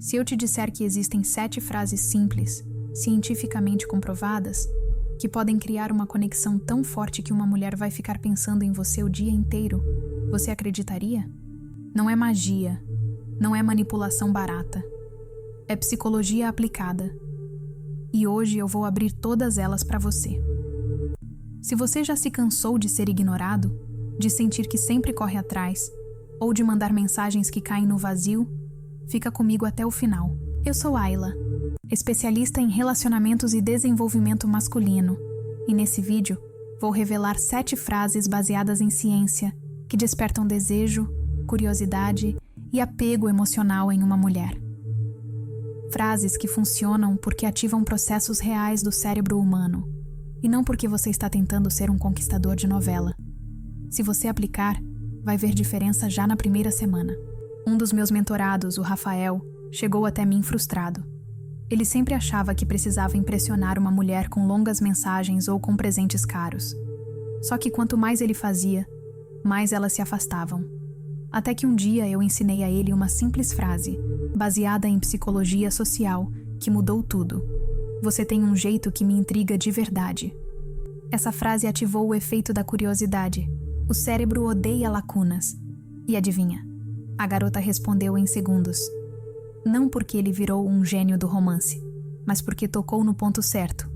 Se eu te disser que existem 7 frases simples, cientificamente comprovadas, que podem criar uma conexão tão forte que uma mulher vai ficar pensando em você o dia inteiro, você acreditaria? Não é magia, não é manipulação barata. É psicologia aplicada. E hoje eu vou abrir todas elas para você. Se você já se cansou de ser ignorado, de sentir que sempre corre atrás, ou de mandar mensagens que caem no vazio, fica comigo até o final. Eu sou Ayla, especialista em relacionamentos e desenvolvimento masculino, e nesse vídeo vou revelar 7 frases baseadas em ciência que despertam desejo, curiosidade e apego emocional em uma mulher. Frases que funcionam porque ativam processos reais do cérebro humano, e não porque você está tentando ser um conquistador de novela. Se você aplicar, vai ver diferença já na primeira semana. Um dos meus mentorados, o Rafael, chegou até mim frustrado. Ele sempre achava que precisava impressionar uma mulher com longas mensagens ou com presentes caros. Só que quanto mais ele fazia, mais elas se afastavam. Até que um dia eu ensinei a ele uma simples frase, baseada em psicologia social, que mudou tudo. Você tem um jeito que me intriga de verdade. Essa frase ativou o efeito da curiosidade. O cérebro odeia lacunas. E adivinha? A garota respondeu em segundos. Não porque ele virou um gênio do romance, mas porque tocou no ponto certo.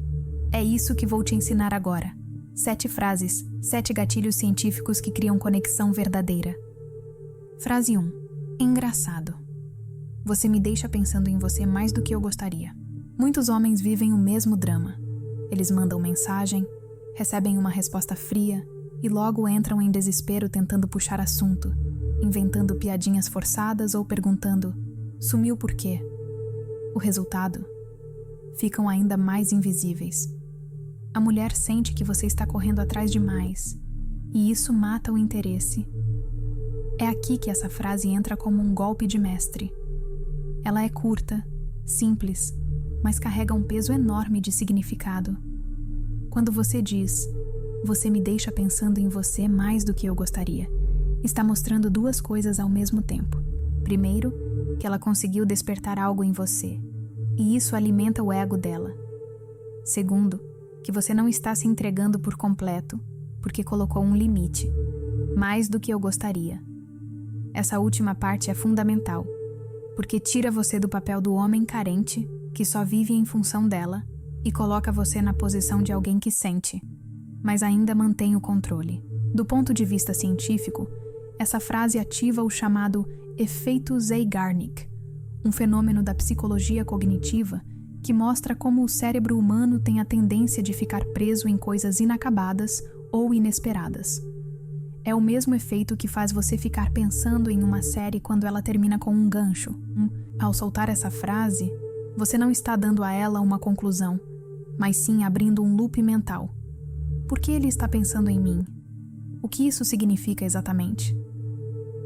É isso que vou te ensinar agora. 7 frases, 7 gatilhos científicos que criam conexão verdadeira. Frase 1. Engraçado. Você me deixa pensando em você mais do que eu gostaria. Muitos homens vivem o mesmo drama. Eles mandam mensagem, recebem uma resposta fria e logo entram em desespero tentando puxar assunto, inventando piadinhas forçadas ou perguntando: sumiu por quê? O resultado? Ficam ainda mais invisíveis. A mulher sente que você está correndo atrás demais, e isso mata o interesse. É aqui que essa frase entra como um golpe de mestre. Ela é curta, simples, mas carrega um peso enorme de significado. Quando você diz: você me deixa pensando em você mais do que eu gostaria, está mostrando 2 coisas ao mesmo tempo. Primeiro, que ela conseguiu despertar algo em você, e isso alimenta o ego dela. Segundo, que você não está se entregando por completo, porque colocou um limite, mais do que eu gostaria. Essa última parte é fundamental, porque tira você do papel do homem carente, que só vive em função dela, e coloca você na posição de alguém que sente, mas ainda mantém o controle. Do ponto de vista científico, essa frase ativa o chamado efeito Zeigarnik, um fenômeno da psicologia cognitiva que mostra como o cérebro humano tem a tendência de ficar preso em coisas inacabadas ou inesperadas. É o mesmo efeito que faz você ficar pensando em uma série quando ela termina com um gancho. Ao soltar essa frase, você não está dando a ela uma conclusão, mas sim abrindo um loop mental. Por que ele está pensando em mim? O que isso significa exatamente?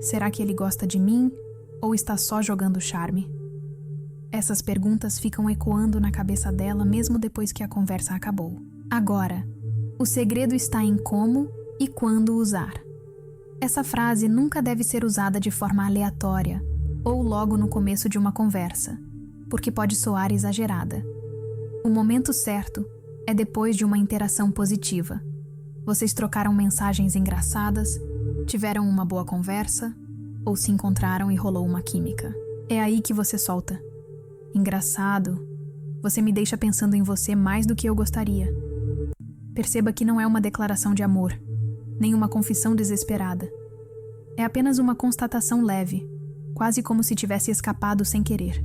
Será que ele gosta de mim ou está só jogando charme? Essas perguntas ficam ecoando na cabeça dela mesmo depois que a conversa acabou. Agora, o segredo está em como e quando usar. Essa frase nunca deve ser usada de forma aleatória ou logo no começo de uma conversa, porque pode soar exagerada. O momento certo é depois de uma interação positiva. Vocês trocaram mensagens engraçadas, tiveram uma boa conversa, ou se encontraram e rolou uma química. É aí que você solta: engraçado, você me deixa pensando em você mais do que eu gostaria. Perceba que não é uma declaração de amor, nem uma confissão desesperada. É apenas uma constatação leve, quase como se tivesse escapado sem querer.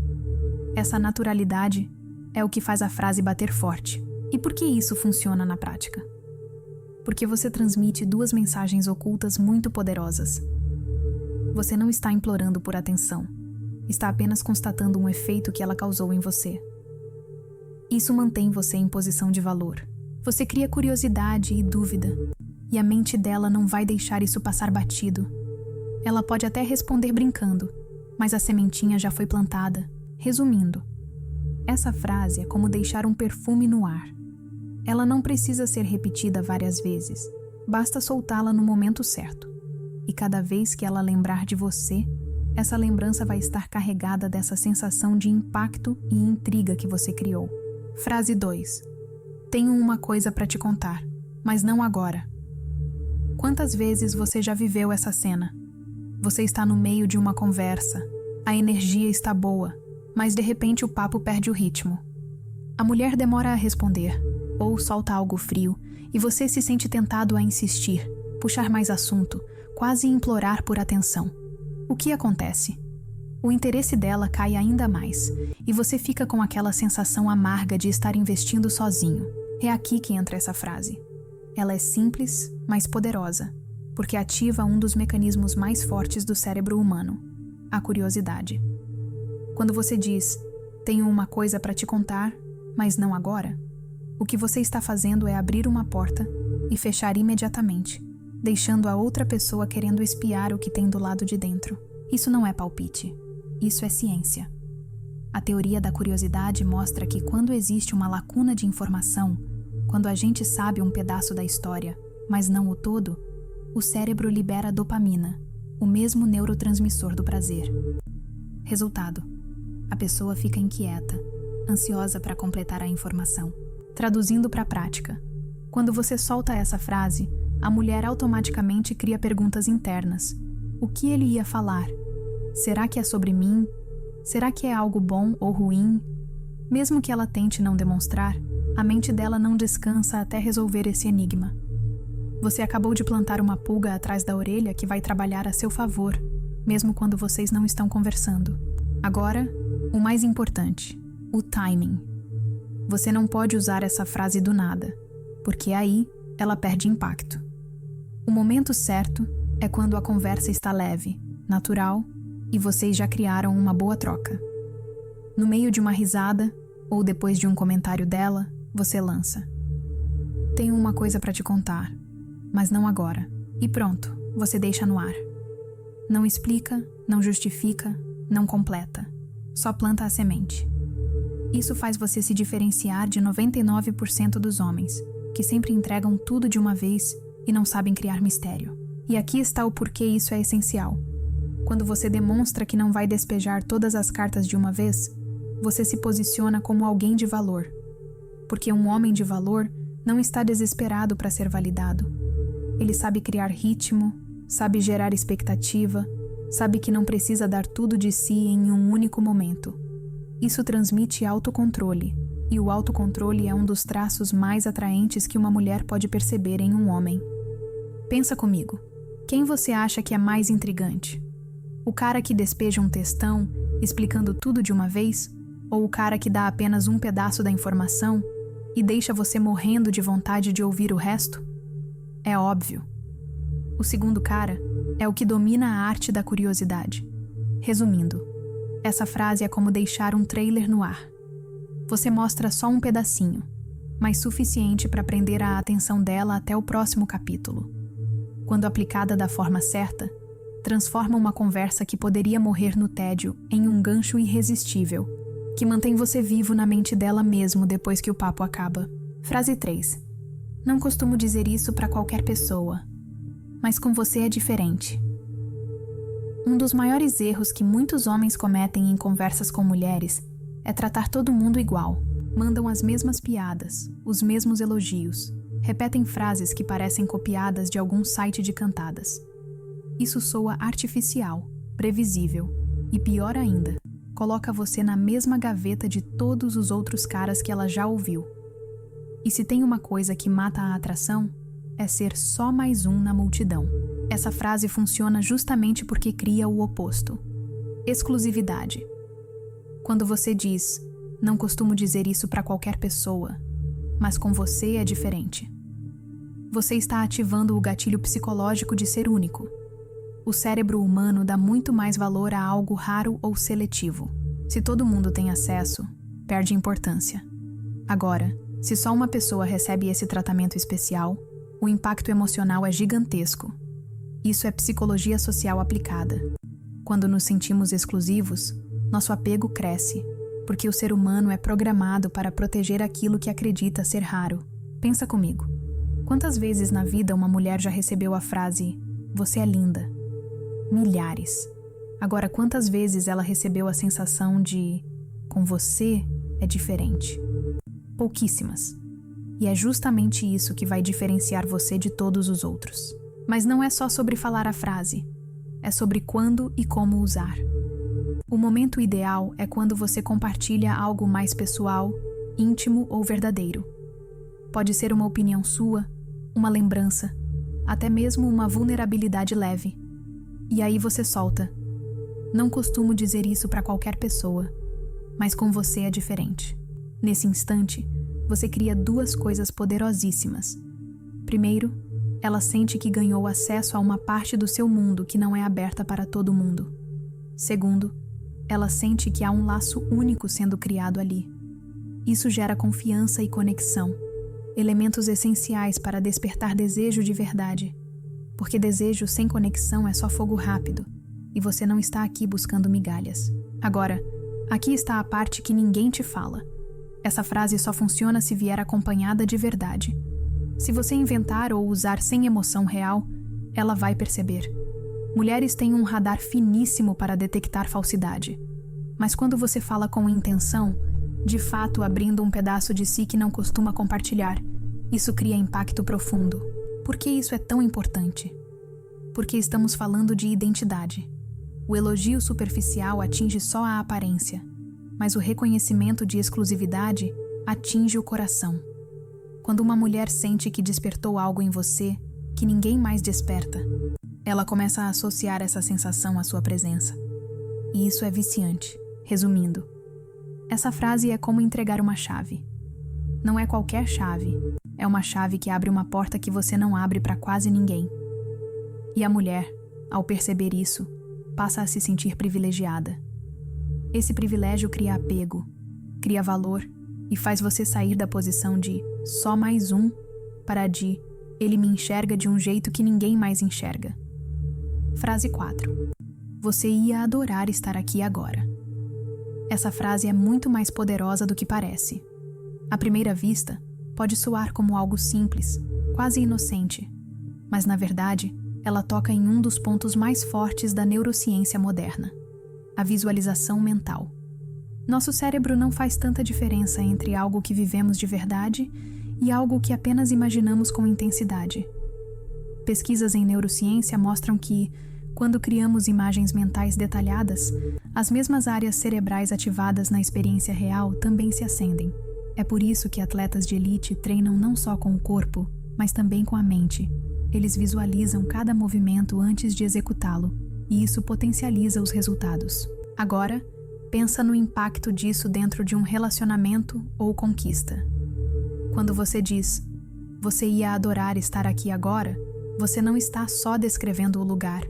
Essa naturalidade é o que faz a frase bater forte. E por que isso funciona na prática? Porque você transmite 2 mensagens ocultas muito poderosas. Você não está implorando por atenção, está apenas constatando um efeito que ela causou em você. Isso mantém você em posição de valor. Você cria curiosidade e dúvida, e a mente dela não vai deixar isso passar batido. Ela pode até responder brincando, mas a sementinha já foi plantada. Resumindo, essa frase é como deixar um perfume no ar. Ela não precisa ser repetida várias vezes, basta soltá-la no momento certo. E cada vez que ela lembrar de você, essa lembrança vai estar carregada dessa sensação de impacto e intriga que você criou. Frase 2. Tenho uma coisa para te contar, mas não agora. Quantas vezes você já viveu essa cena? Você está no meio de uma conversa, a energia está boa, mas de repente o papo perde o ritmo. A mulher demora a responder, ou solta algo frio, e você se sente tentado a insistir, puxar mais assunto, quase implorar por atenção. O que acontece? O interesse dela cai ainda mais, e você fica com aquela sensação amarga de estar investindo sozinho. É aqui que entra essa frase. Ela é simples, mas poderosa, porque ativa um dos mecanismos mais fortes do cérebro humano, a curiosidade. Quando você diz, tenho uma coisa para te contar, mas não agora, o que você está fazendo é abrir uma porta e fechar imediatamente, deixando a outra pessoa querendo espiar o que tem do lado de dentro. Isso não é palpite, isso é ciência. A teoria da curiosidade mostra que quando existe uma lacuna de informação, quando a gente sabe um pedaço da história, mas não o todo, o cérebro libera dopamina, o mesmo neurotransmissor do prazer. Resultado: a pessoa fica inquieta, ansiosa para completar a informação. Traduzindo para a prática, quando você solta essa frase, a mulher automaticamente cria perguntas internas. O que ele ia falar? Será que é sobre mim? Será que é algo bom ou ruim? Mesmo que ela tente não demonstrar, a mente dela não descansa até resolver esse enigma. Você acabou de plantar uma pulga atrás da orelha que vai trabalhar a seu favor, mesmo quando vocês não estão conversando. Agora, o mais importante, o timing. Você não pode usar essa frase do nada, porque aí ela perde impacto. O momento certo é quando a conversa está leve, natural, e vocês já criaram uma boa troca. No meio de uma risada, ou depois de um comentário dela, você lança. Tenho uma coisa para te contar, mas não agora. E pronto, você deixa no ar. Não explica, não justifica, não completa. Só planta a semente. Isso faz você se diferenciar de 99% dos homens, que sempre entregam tudo de uma vez e não sabem criar mistério. E aqui está o porquê isso é essencial. Quando você demonstra que não vai despejar todas as cartas de uma vez, você se posiciona como alguém de valor. Porque um homem de valor não está desesperado para ser validado. Ele sabe criar ritmo, sabe gerar expectativa, sabe que não precisa dar tudo de si em um único momento. Isso transmite autocontrole, e o autocontrole é um dos traços mais atraentes que uma mulher pode perceber em um homem. Pensa comigo, quem você acha que é mais intrigante? O cara que despeja um textão, explicando tudo de uma vez, ou o cara que dá apenas um pedaço da informação e deixa você morrendo de vontade de ouvir o resto? É óbvio. O segundo cara é o que domina a arte da curiosidade. Resumindo, essa frase é como deixar um trailer no ar. Você mostra só um pedacinho, mas suficiente para prender a atenção dela até o próximo capítulo. Quando aplicada da forma certa, transforma uma conversa que poderia morrer no tédio em um gancho irresistível, que mantém você vivo na mente dela mesmo depois que o papo acaba. Frase 3. Não costumo dizer isso para qualquer pessoa, mas com você é diferente. Um dos maiores erros que muitos homens cometem em conversas com mulheres é tratar todo mundo igual. Mandam as mesmas piadas, os mesmos elogios, repetem frases que parecem copiadas de algum site de cantadas. Isso soa artificial, previsível e, pior ainda, coloca você na mesma gaveta de todos os outros caras que ela já ouviu. E se tem uma coisa que mata a atração, é ser só mais um na multidão. Essa frase funciona justamente porque cria o oposto. Exclusividade. Quando você diz, não costumo dizer isso para qualquer pessoa, mas com você é diferente. Você está ativando o gatilho psicológico de ser único. O cérebro humano dá muito mais valor a algo raro ou seletivo. Se todo mundo tem acesso, perde importância. Agora, se só uma pessoa recebe esse tratamento especial, o impacto emocional é gigantesco. Isso é psicologia social aplicada. Quando nos sentimos exclusivos, nosso apego cresce, porque o ser humano é programado para proteger aquilo que acredita ser raro. Pensa comigo. Quantas vezes na vida uma mulher já recebeu a frase, "Você é linda"? Milhares. Agora, quantas vezes ela recebeu a sensação de com você é diferente? Pouquíssimas. E é justamente isso que vai diferenciar você de todos os outros. Mas não é só sobre falar a frase, é sobre quando e como usar. O momento ideal é quando você compartilha algo mais pessoal, íntimo ou verdadeiro. Pode ser uma opinião sua, uma lembrança, até mesmo uma vulnerabilidade leve. E aí você solta. Não costumo dizer isso para qualquer pessoa, mas com você é diferente. Nesse instante, você cria duas coisas poderosíssimas. Primeiro, ela sente que ganhou acesso a uma parte do seu mundo que não é aberta para todo mundo. Segundo, ela sente que há um laço único sendo criado ali. Isso gera confiança e conexão, elementos essenciais para despertar desejo de verdade. Porque desejo sem conexão é só fogo rápido, e você não está aqui buscando migalhas. Agora, aqui está a parte que ninguém te fala. Essa frase só funciona se vier acompanhada de verdade. Se você inventar ou usar sem emoção real, ela vai perceber. Mulheres têm um radar finíssimo para detectar falsidade. Mas quando você fala com intenção, de fato abrindo um pedaço de si que não costuma compartilhar, isso cria impacto profundo. Por que isso é tão importante? Porque estamos falando de identidade. O elogio superficial atinge só a aparência, mas o reconhecimento de exclusividade atinge o coração. Quando uma mulher sente que despertou algo em você que ninguém mais desperta, ela começa a associar essa sensação à sua presença. E isso é viciante. Resumindo, essa frase é como entregar uma chave. Não é qualquer chave, é uma chave que abre uma porta que você não abre para quase ninguém. E a mulher, ao perceber isso, passa a se sentir privilegiada. Esse privilégio cria apego, cria valor e faz você sair da posição de só mais um para de ele me enxerga de um jeito que ninguém mais enxerga. Frase 4. Você ia adorar estar aqui agora. Essa frase é muito mais poderosa do que parece. À primeira vista, pode soar como algo simples, quase inocente, mas na verdade, ela toca em um dos pontos mais fortes da neurociência moderna: a visualização mental. Nosso cérebro não faz tanta diferença entre algo que vivemos de verdade e algo que apenas imaginamos com intensidade. Pesquisas em neurociência mostram que, quando criamos imagens mentais detalhadas, as mesmas áreas cerebrais ativadas na experiência real também se acendem. É por isso que atletas de elite treinam não só com o corpo, mas também com a mente. Eles visualizam cada movimento antes de executá-lo, e isso potencializa os resultados. Agora, pensa no impacto disso dentro de um relacionamento ou conquista. Quando você diz, você ia adorar estar aqui agora, você não está só descrevendo o lugar.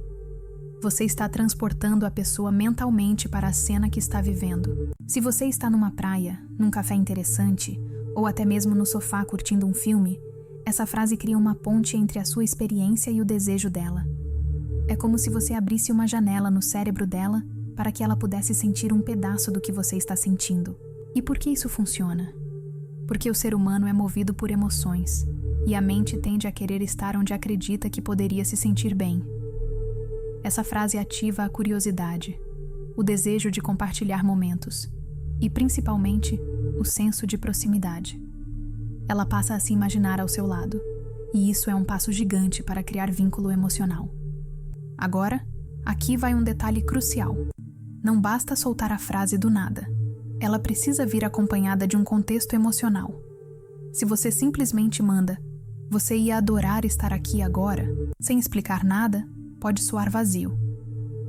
Você está transportando a pessoa mentalmente para a cena que está vivendo. Se você está numa praia, num café interessante, ou até mesmo no sofá curtindo um filme, essa frase cria uma ponte entre a sua experiência e o desejo dela. É como se você abrisse uma janela no cérebro dela para que ela pudesse sentir um pedaço do que você está sentindo. E por que isso funciona? Porque o ser humano é movido por emoções, e a mente tende a querer estar onde acredita que poderia se sentir bem. Essa frase ativa a curiosidade, o desejo de compartilhar momentos e, principalmente, o senso de proximidade. Ela passa a se imaginar ao seu lado, e isso é um passo gigante para criar vínculo emocional. Agora, aqui vai um detalhe crucial. Não basta soltar a frase do nada. Ela precisa vir acompanhada de um contexto emocional. Se você simplesmente manda, você ia adorar estar aqui agora, sem explicar nada, pode soar vazio.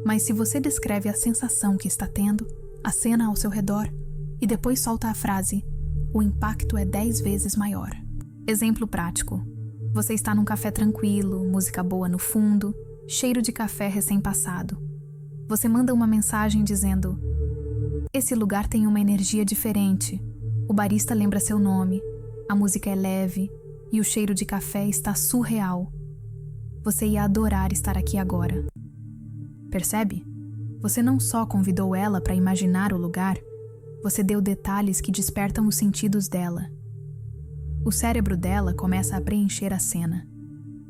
Mas se você descreve a sensação que está tendo, a cena ao seu redor, e depois solta a frase, o impacto é 10 vezes maior. Exemplo prático. Você está num café tranquilo, música boa no fundo, cheiro de café recém-passado. Você manda uma mensagem dizendo: esse lugar tem uma energia diferente, o barista lembra seu nome, a música é leve e o cheiro de café está surreal. Você ia adorar estar aqui agora. Percebe? Você não só convidou ela para imaginar o lugar, você deu detalhes que despertam os sentidos dela. O cérebro dela começa a preencher a cena.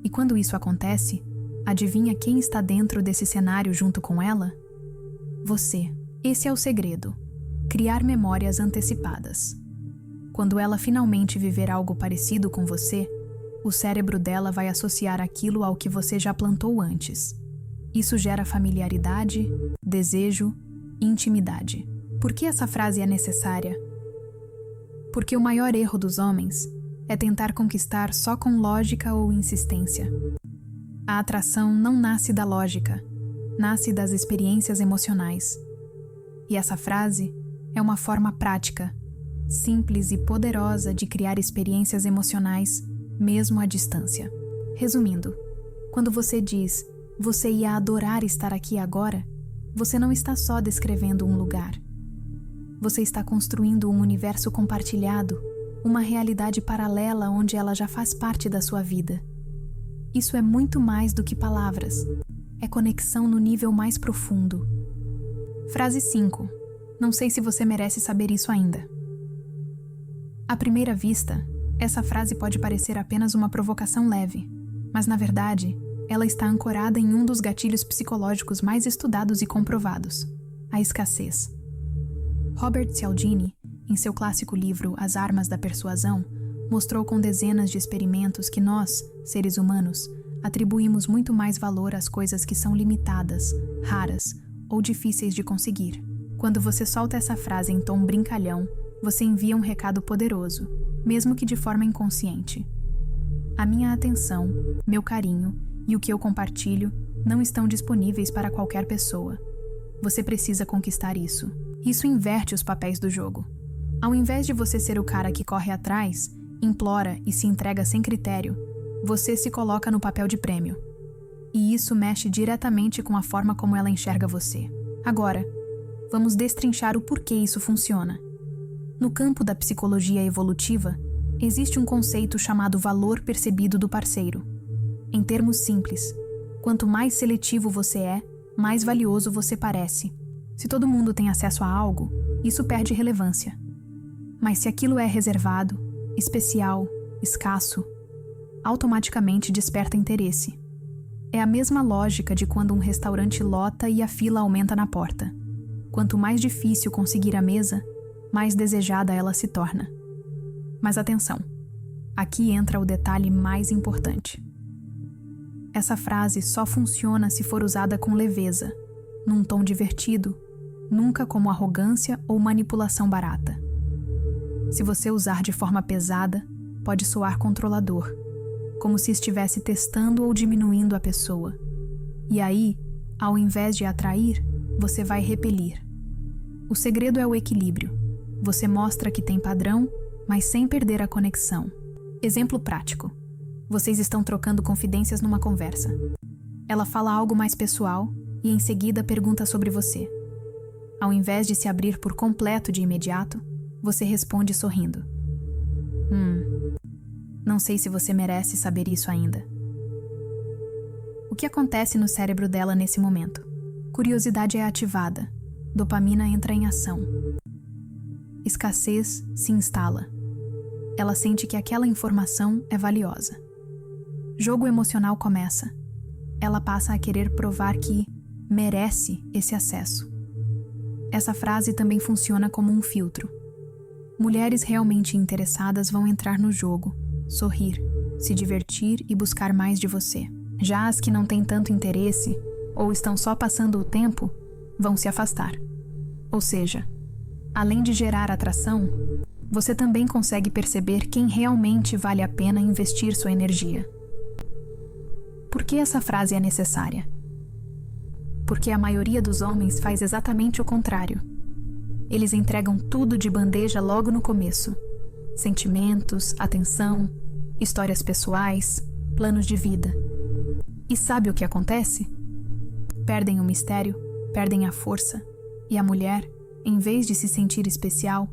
E quando isso acontece, adivinha quem está dentro desse cenário junto com ela? Você. Esse é o segredo. Criar memórias antecipadas. Quando ela finalmente viver algo parecido com você, o cérebro dela vai associar aquilo ao que você já plantou antes. Isso gera familiaridade, desejo e intimidade. Por que essa frase é necessária? Porque o maior erro dos homens é tentar conquistar só com lógica ou insistência. A atração não nasce da lógica, nasce das experiências emocionais. E essa frase é uma forma prática, simples e poderosa de criar experiências emocionais, mesmo à distância. Resumindo, quando você diz "você ia adorar estar aqui agora", você não está só descrevendo um lugar. Você está construindo um universo compartilhado, uma realidade paralela onde ela já faz parte da sua vida. Isso é muito mais do que palavras. É conexão no nível mais profundo. Frase 5. Não sei se você merece saber isso ainda. À primeira vista, essa frase pode parecer apenas uma provocação leve, mas na verdade, ela está ancorada em um dos gatilhos psicológicos mais estudados e comprovados: a escassez. Robert Cialdini, em seu clássico livro As Armas da Persuasão, mostrou com dezenas de experimentos que nós, seres humanos, atribuímos muito mais valor às coisas que são limitadas, raras ou difíceis de conseguir. Quando você solta essa frase em tom brincalhão, você envia um recado poderoso, mesmo que de forma inconsciente. A minha atenção, meu carinho e o que eu compartilho não estão disponíveis para qualquer pessoa. Você precisa conquistar isso. Isso inverte os papéis do jogo. Ao invés de você ser o cara que corre atrás, implora e se entrega sem critério, você se coloca no papel de prêmio. E isso mexe diretamente com a forma como ela enxerga você. Agora, vamos destrinchar o porquê isso funciona. No campo da psicologia evolutiva, existe um conceito chamado valor percebido do parceiro. Em termos simples, quanto mais seletivo você é, mais valioso você parece. Se todo mundo tem acesso a algo, isso perde relevância. Mas se aquilo é reservado, especial, escasso, automaticamente desperta interesse. É a mesma lógica de quando um restaurante lota e a fila aumenta na porta. Quanto mais difícil conseguir a mesa, mais desejada ela se torna. Mas atenção, aqui entra o detalhe mais importante. Essa frase só funciona se for usada com leveza, num tom divertido, nunca como arrogância ou manipulação barata. Se você usar de forma pesada, pode soar controlador, como se estivesse testando ou diminuindo a pessoa. E aí, ao invés de atrair, você vai repelir. O segredo é o equilíbrio. Você mostra que tem padrão, mas sem perder a conexão. Exemplo prático. Vocês estão trocando confidências numa conversa. Ela fala algo mais pessoal e em seguida pergunta sobre você. Ao invés de se abrir por completo de imediato, você responde sorrindo. Não sei se você merece saber isso ainda. O que acontece no cérebro dela nesse momento? Curiosidade é ativada. Dopamina entra em ação. Escassez se instala. Ela sente que aquela informação é valiosa. Jogo emocional começa. Ela passa a querer provar que merece esse acesso. Essa frase também funciona como um filtro. Mulheres realmente interessadas vão entrar no jogo, sorrir, se divertir e buscar mais de você. Já as que não têm tanto interesse, ou estão só passando o tempo, vão se afastar. Ou seja, além de gerar atração, você também consegue perceber quem realmente vale a pena investir sua energia. Por que essa frase é necessária? Porque a maioria dos homens faz exatamente o contrário. Eles entregam tudo de bandeja logo no começo. Sentimentos, atenção, histórias pessoais, planos de vida. E sabe o que acontece? Perdem o mistério, perdem a força, e a mulher, em vez de se sentir especial,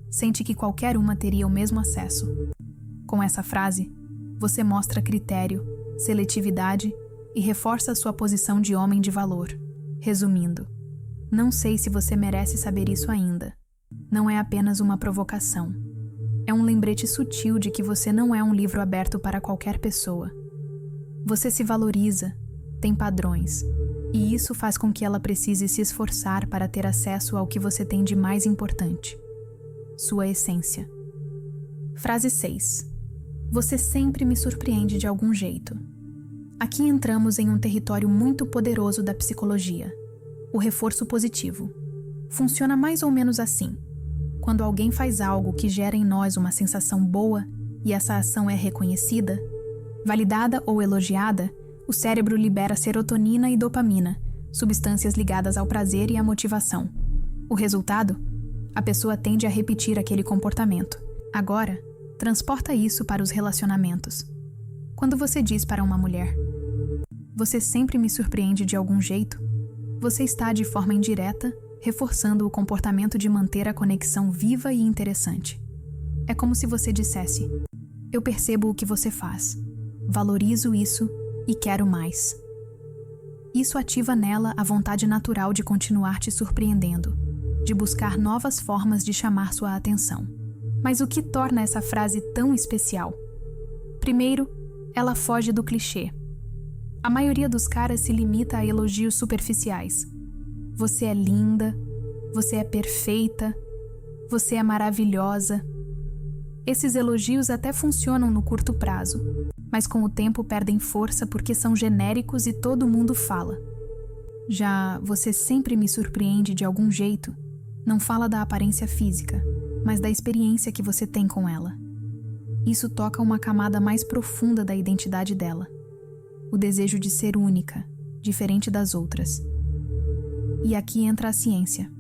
sente que qualquer uma teria o mesmo acesso. Com essa frase, você mostra critério, seletividade e reforça sua posição de homem de valor. Resumindo, não sei se você merece saber isso ainda. Não é apenas uma provocação. É um lembrete sutil de que você não é um livro aberto para qualquer pessoa. Você se valoriza, tem padrões, E isso faz com que ela precise se esforçar para ter acesso ao que você tem de mais importante: sua essência. Frase 6. Você sempre me surpreende de algum jeito. Aqui entramos em um território muito poderoso da psicologia: o reforço positivo. Funciona mais ou menos assim. Quando alguém faz algo que gera em nós uma sensação boa e essa ação é reconhecida, validada ou elogiada, o cérebro libera serotonina e dopamina, substâncias ligadas ao prazer e à motivação. O resultado? A pessoa tende a repetir aquele comportamento. Agora, transporta isso para os relacionamentos. Quando você diz para uma mulher: "Você sempre me surpreende de algum jeito", você está, de forma indireta, reforçando o comportamento de manter a conexão viva e interessante. É como se você dissesse: "Eu percebo o que você faz, valorizo isso e quero mais." Isso ativa nela a vontade natural de continuar te surpreendendo, de buscar novas formas de chamar sua atenção. Mas o que torna essa frase tão especial? Primeiro, ela foge do clichê. A maioria dos caras se limita a elogios superficiais. Você é linda, você é perfeita, você é maravilhosa. Esses elogios até funcionam no curto prazo, mas com o tempo perdem força porque são genéricos e todo mundo fala. Já "você sempre me surpreende de algum jeito" não fala da aparência física, mas da experiência que você tem com ela. Isso toca uma camada mais profunda da identidade dela: o desejo de ser única, diferente das outras. E aqui entra a ciência.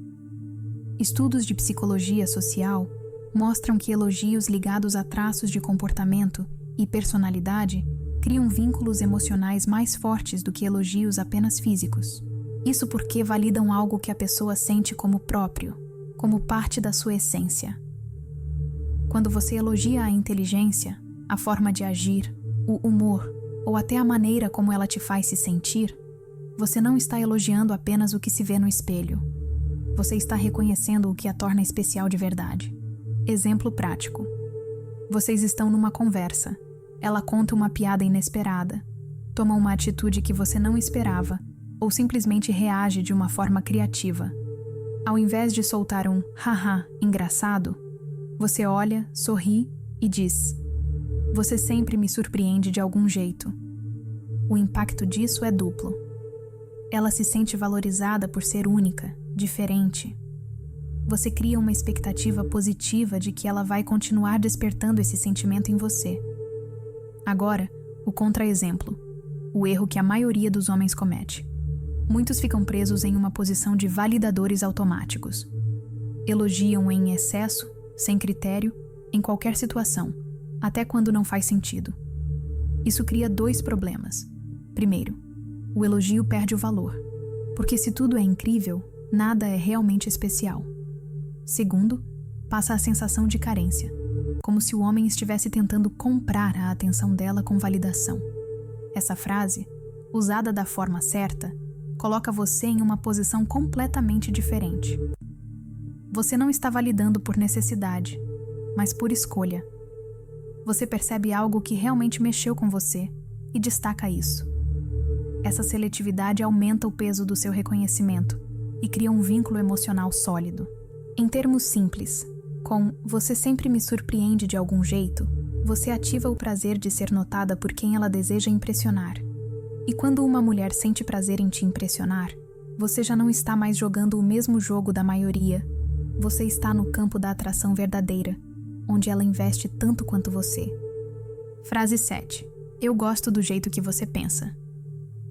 Estudos de psicologia social mostram que elogios ligados a traços de comportamento e personalidade criam vínculos emocionais mais fortes do que elogios apenas físicos. Isso porque validam algo que a pessoa sente como próprio, como parte da sua essência. Quando você elogia a inteligência, a forma de agir, o humor ou até a maneira como ela te faz se sentir, você não está elogiando apenas o que se vê no espelho. Você está reconhecendo o que a torna especial de verdade. Exemplo prático. Vocês estão numa conversa. Ela conta uma piada inesperada, toma uma atitude que você não esperava ou simplesmente reage de uma forma criativa. Ao invés de soltar um "haha, engraçado", você olha, sorri e diz: "Você sempre me surpreende de algum jeito." O impacto disso é duplo. Ela se sente valorizada por ser única, diferente. Você cria uma expectativa positiva de que ela vai continuar despertando esse sentimento em você. Agora, o contra-exemplo: o erro que a maioria dos homens comete. Muitos ficam presos em uma posição de validadores automáticos. Elogiam em excesso, sem critério, em qualquer situação, até quando não faz sentido. Isso cria dois problemas. Primeiro, o elogio perde o valor, porque se tudo é incrível, nada é realmente especial. Segundo, passa a sensação de carência, como se o homem estivesse tentando comprar a atenção dela com validação. Essa frase, usada da forma certa, coloca você em uma posição completamente diferente. Você não está validando por necessidade, mas por escolha. Você percebe algo que realmente mexeu com você e destaca isso. Essa seletividade aumenta o peso do seu reconhecimento e cria um vínculo emocional sólido. Em termos simples, com "você sempre me surpreende de algum jeito", você ativa o prazer de ser notada por quem ela deseja impressionar. E quando uma mulher sente prazer em te impressionar, você já não está mais jogando o mesmo jogo da maioria. Você está no campo da atração verdadeira, onde ela investe tanto quanto você. Frase 7. Eu gosto do jeito que você pensa.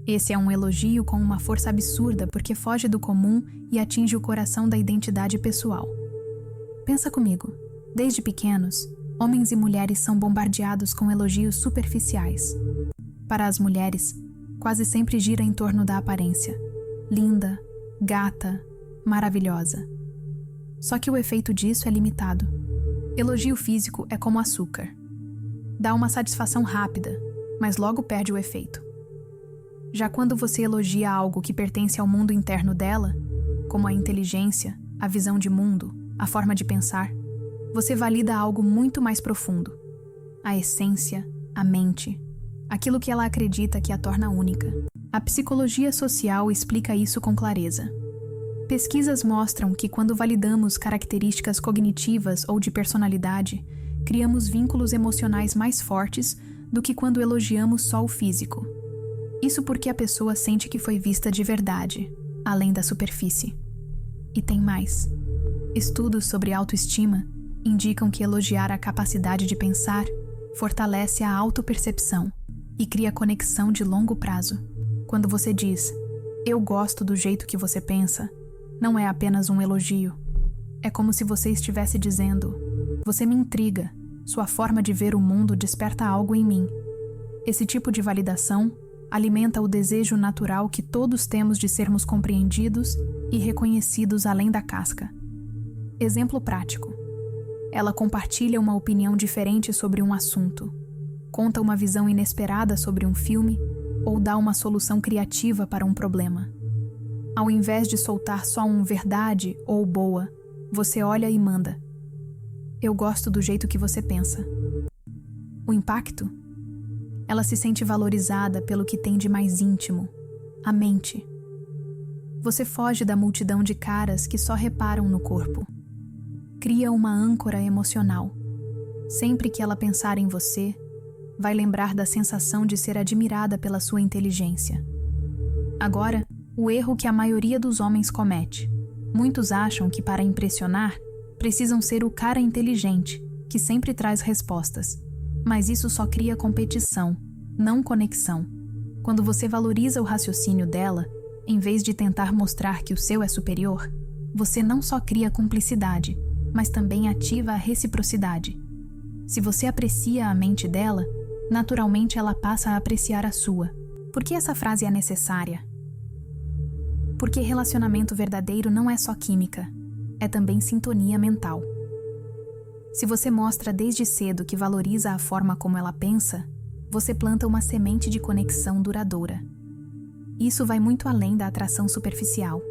Esse é um elogio com uma força absurda porque foge do comum e atinge o coração da identidade pessoal. Pensa comigo. Desde pequenos, homens e mulheres são bombardeados com elogios superficiais. Para as mulheres, quase sempre gira em torno da aparência. Linda, gata, maravilhosa. Só que o efeito disso é limitado. Elogio físico é como açúcar. Dá uma satisfação rápida, mas logo perde o efeito. Já quando você elogia algo que pertence ao mundo interno dela, como a inteligência, a visão de mundo, a forma de pensar, você valida algo muito mais profundo: a essência, a mente, aquilo que ela acredita que a torna única. A psicologia social explica isso com clareza. Pesquisas mostram que quando validamos características cognitivas ou de personalidade, criamos vínculos emocionais mais fortes do que quando elogiamos só o físico. Isso porque a pessoa sente que foi vista de verdade, além da superfície. E tem mais. Estudos sobre autoestima indicam que elogiar a capacidade de pensar fortalece a autopercepção e cria conexão de longo prazo. Quando você diz, "Eu gosto do jeito que você pensa", não é apenas um elogio. É como se você estivesse dizendo, "Você me intriga, sua forma de ver o mundo desperta algo em mim." Esse tipo de validação alimenta o desejo natural que todos temos de sermos compreendidos e reconhecidos além da casca. Exemplo prático. Ela compartilha uma opinião diferente sobre um assunto, conta uma visão inesperada sobre um filme ou dá uma solução criativa para um problema. Ao invés de soltar só um verdade ou boa, você olha e manda, "Eu gosto do jeito que você pensa." O impacto? Ela se sente valorizada pelo que tem de mais íntimo, a mente. Você foge da multidão de caras que só reparam no corpo. Cria uma âncora emocional. Sempre que ela pensar em você, vai lembrar da sensação de ser admirada pela sua inteligência. Agora, o erro que a maioria dos homens comete. Muitos acham que para impressionar, precisam ser o cara inteligente, que sempre traz respostas. Mas isso só cria competição, não conexão. Quando você valoriza o raciocínio dela, em vez de tentar mostrar que o seu é superior, você não só cria cumplicidade, mas também ativa a reciprocidade. Se você aprecia a mente dela, naturalmente ela passa a apreciar a sua. Por que essa frase é necessária? Porque relacionamento verdadeiro não é só química, é também sintonia mental. Se você mostra desde cedo que valoriza a forma como ela pensa, você planta uma semente de conexão duradoura. Isso vai muito além da atração superficial.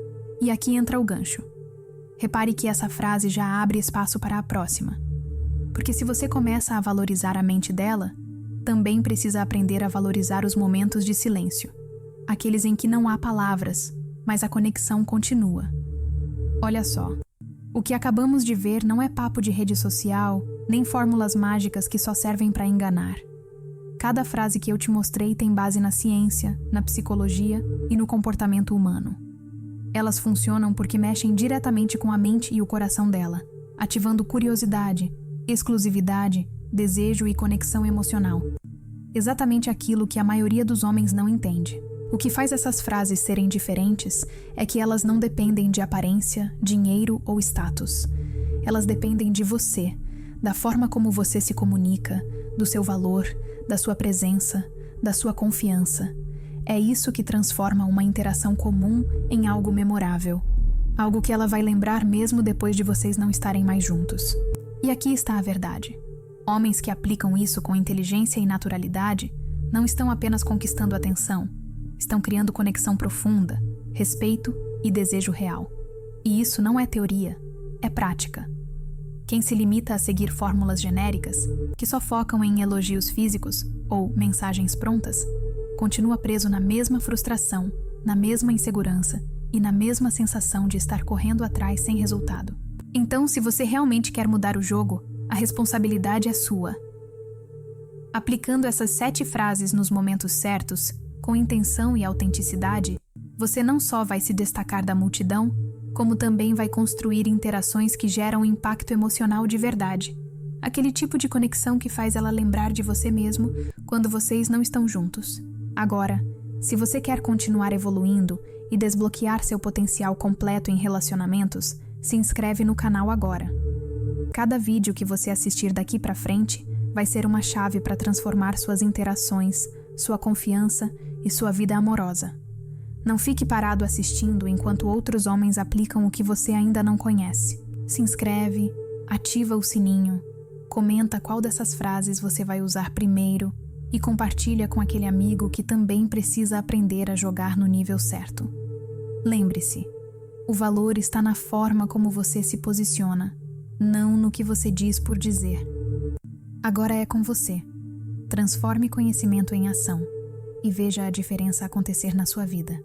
E aqui entra o gancho. Repare que essa frase já abre espaço para a próxima. Porque se você começa a valorizar a mente dela, também precisa aprender a valorizar os momentos de silêncio. Aqueles em que não há palavras, mas a conexão continua. Olha só. O que acabamos de ver não é papo de rede social, nem fórmulas mágicas que só servem para enganar. Cada frase que eu te mostrei tem base na ciência, na psicologia e no comportamento humano. Elas funcionam porque mexem diretamente com a mente e o coração dela, ativando curiosidade, exclusividade, desejo e conexão emocional. Exatamente aquilo que a maioria dos homens não entende. O que faz essas frases serem diferentes é que elas não dependem de aparência, dinheiro ou status. Elas dependem de você, da forma como você se comunica, do seu valor, da sua presença, da sua confiança. É isso que transforma uma interação comum em algo memorável. Algo que ela vai lembrar mesmo depois de vocês não estarem mais juntos. E aqui está a verdade. Homens que aplicam isso com inteligência e naturalidade não estão apenas conquistando atenção, estão criando conexão profunda, respeito e desejo real. E isso não é teoria, é prática. Quem se limita a seguir fórmulas genéricas, que só focam em elogios físicos ou mensagens prontas, continua preso na mesma frustração, na mesma insegurança e na mesma sensação de estar correndo atrás sem resultado. Então, se você realmente quer mudar o jogo, a responsabilidade é sua. Aplicando essas 7 frases nos momentos certos, com intenção e autenticidade, você não só vai se destacar da multidão, como também vai construir interações que geram impacto emocional de verdade. Aquele tipo de conexão que faz ela lembrar de você mesmo quando vocês não estão juntos. Agora, se você quer continuar evoluindo e desbloquear seu potencial completo em relacionamentos, se inscreve no canal agora. Cada vídeo que você assistir daqui pra frente vai ser uma chave para transformar suas interações, sua confiança e sua vida amorosa. Não fique parado assistindo enquanto outros homens aplicam o que você ainda não conhece. Se inscreve, ativa o sininho, comenta qual dessas frases você vai usar primeiro e compartilha com aquele amigo que também precisa aprender a jogar no nível certo. Lembre-se, o valor está na forma como você se posiciona, não no que você diz por dizer. Agora é com você. Transforme conhecimento em ação e veja a diferença acontecer na sua vida.